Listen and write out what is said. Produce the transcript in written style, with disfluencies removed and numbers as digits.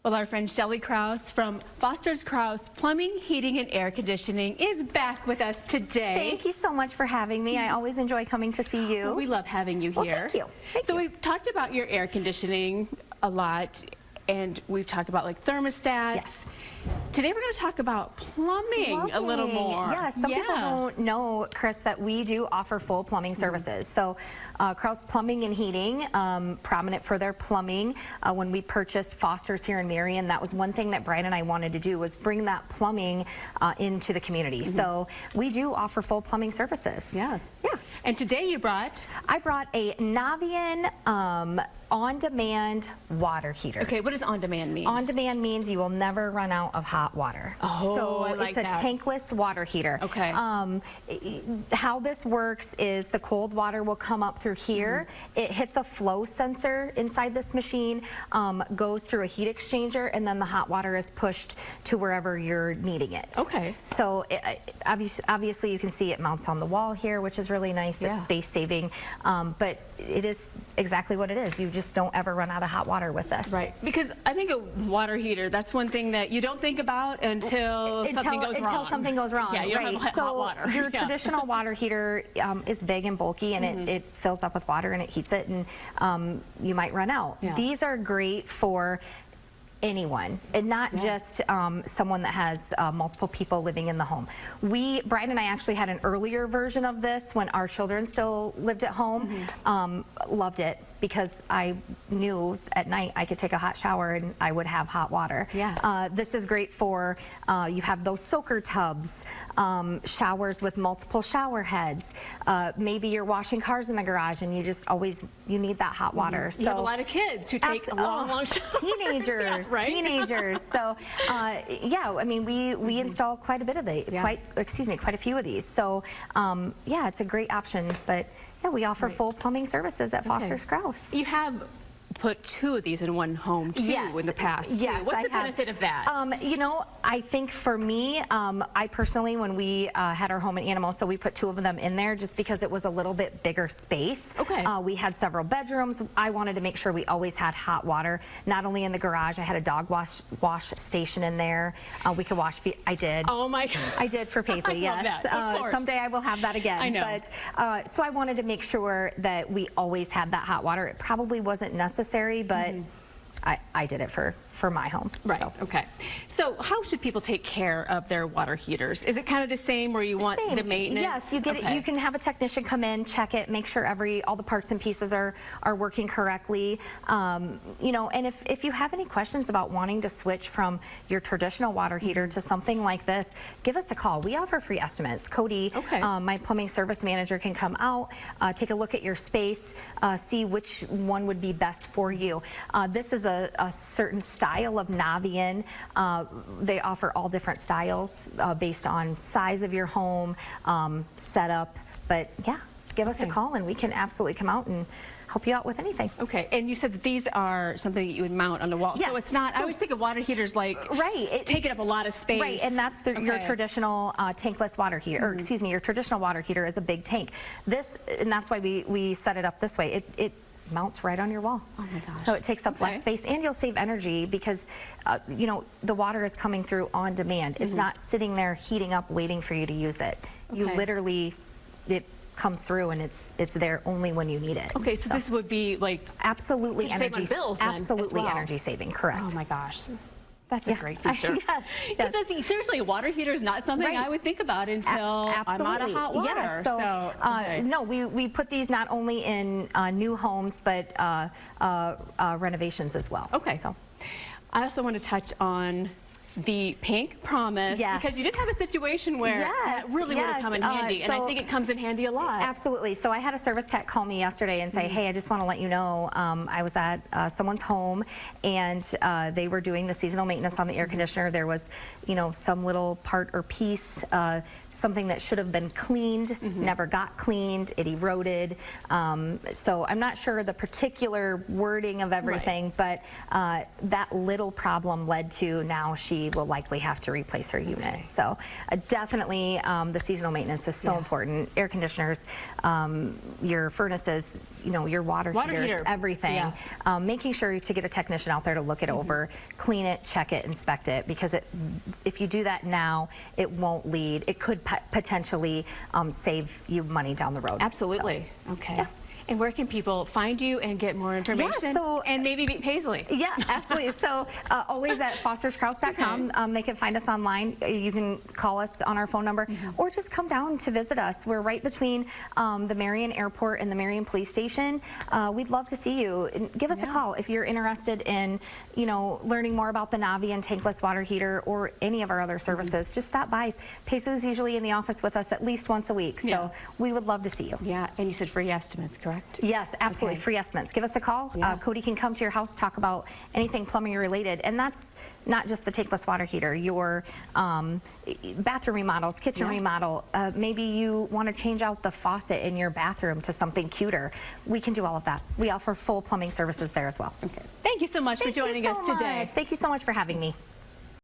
Well, our friend Shelly Kraus from Fosters Kraus Plumbing, Heating, and Air Conditioning is back with us today. Thank you so much for having me. I always enjoy coming to see you. Well, we love having you here. Well, thank you. So we've talked about your air conditioning a lot, and we've talked about like thermostats. Yes. Today we're going to talk about plumbing a little more. Yes, some people don't know, Chris, that we do offer full plumbing services. So Kraus Plumbing and Heating, prominent for their plumbing. When we purchased Fosters here in Marion, that was one thing that Brian and I wanted to do, was bring that plumbing into the community. So we do offer full plumbing services. Yeah. And today you brought? I brought a Navian on-demand water heater. Okay, what does on-demand mean? On-demand means you will never run out of hot water. Oh, so I like it's a tankless water heater. Okay. How this works is the cold water will come up through here. It hits a flow sensor inside this machine, goes through a heat exchanger, and then the hot water is pushed to wherever you're needing it. Okay. So obviously you can see it mounts on the wall here, which is really nice. It's space saving, but it is exactly what it is. You just don't ever run out of hot water with this. Right, because I think a water heater, that's one thing that you don't think about until something goes wrong. Until something goes wrong, yeah, you don't have hot water. Your traditional water heater is big and bulky, and it fills up with water and it heats it, and you might run out. Yeah. These are great for anyone, and not just someone that has multiple people living in the home. Brian and I actually had an earlier version of this when our children still lived at home. Loved it because I knew at night I could take a hot shower and I would have hot water. Yeah. This is great for, you have those soaker tubs, showers with multiple shower heads. Maybe you're washing cars in the garage and you just you need that hot water. You have a lot of kids who take a long shower. Teenagers, right? Teenagers. So yeah, I mean, we install quite a bit of quite a few of these. So yeah, it's a great option, but yeah, we offer full plumbing services at Fosters Kraus. You have put 2 of these in one home too in the past. Yes, what's the benefit of that? You know, I think for me, I personally, when we had our home in Animal, so we put 2 of them in there just because it was a little bit bigger space. Okay. We had several bedrooms. I wanted to make sure we always had hot water, not only in the garage. I had a dog wash station in there. We could wash feet. I did. Oh my God. I did for Paisley, yes. Someday I will have that again. I know. But so I wanted to make sure that we always had that hot water. It probably wasn't necessary, but I did it for my home. Right, so. okay. So how should people take care of their water heaters? Is it kind of the same where you want the maintenance? Yes, you get it. You can have a technician come in, check it, make sure all the parts and pieces are working correctly. You know, and if you have any questions about wanting to switch from your traditional water heater to something like this, give us a call. We offer free estimates. Cody, my plumbing service manager, can come out, take a look at your space, see which one would be best for you. This is a certain style of Navian. They offer all different styles based on size of your home, setup, but yeah, give us a call and we can absolutely come out and help you out with anything. Okay, and you said that these are something that you would mount on the wall. Yes. So it's not, I always think of water heaters like taking up a lot of space. Right, and that's your traditional tankless water heater, or excuse me, your traditional water heater is a big tank. And that's why we set it up this way. It mounts right on your wall. Oh my gosh. So it takes up less space, and you'll save energy because you know, the water is coming through on demand. It's not sitting there heating up waiting for you to use it. You literally, it comes through and it's there only when you need it. Okay, so this would be like absolutely energy bills absolutely energy saving, correct. Oh my gosh. That's a great feature. Yes. Seriously, a water heater is not something I would think about until I'm out of hot water. Yes. So, no, we put these not only in new homes, but renovations as well. Okay. So, I also want to touch on the pink promise, because you did have a situation where that really would have come in handy, and I think it comes in handy a lot. Absolutely. So I had a service tech call me yesterday and say, hey, I just want to let you know, I was at someone's home and they were doing the seasonal maintenance on the air conditioner. There was, you know, some little part or piece, something that should have been cleaned, never got cleaned, it eroded. So I'm not sure the particular wording of everything, but that little problem led to now she we will likely have to replace her unit. So definitely the seasonal maintenance is so important. Air conditioners, your furnaces, your water heaters, everything. Making sure to get a technician out there to look it over, clean it, check it, inspect it, because if you do that now, it won't lead. It could potentially save you money down the road. Absolutely. So, okay. Yeah. And where can people find you and get more information and maybe meet Paisley? Yeah, absolutely. So always at fosterskraus.com. They can find us online. You can call us on our phone number or just come down to visit us. We're right between the Marion Airport and the Marion Police Station. We'd love to see you. And give us a call if you're interested in, learning more about the Navi and Tankless water heater or any of our other services. Just stop by. Paisley's usually in the office with us at least once a week, so we would love to see you. Yeah, and you said free estimates, correct? Yes, absolutely. Free estimates. Give us a call. Cody can come to your house, talk about anything plumbing related, and that's not just the Tankless water heater, your bathroom remodels, kitchen remodel. Maybe you want to change out the faucet in your bathroom to something cuter. We can do all of that. We offer full plumbing services there as well. Okay. Thank you so much for joining us today. Thank you so much for having me.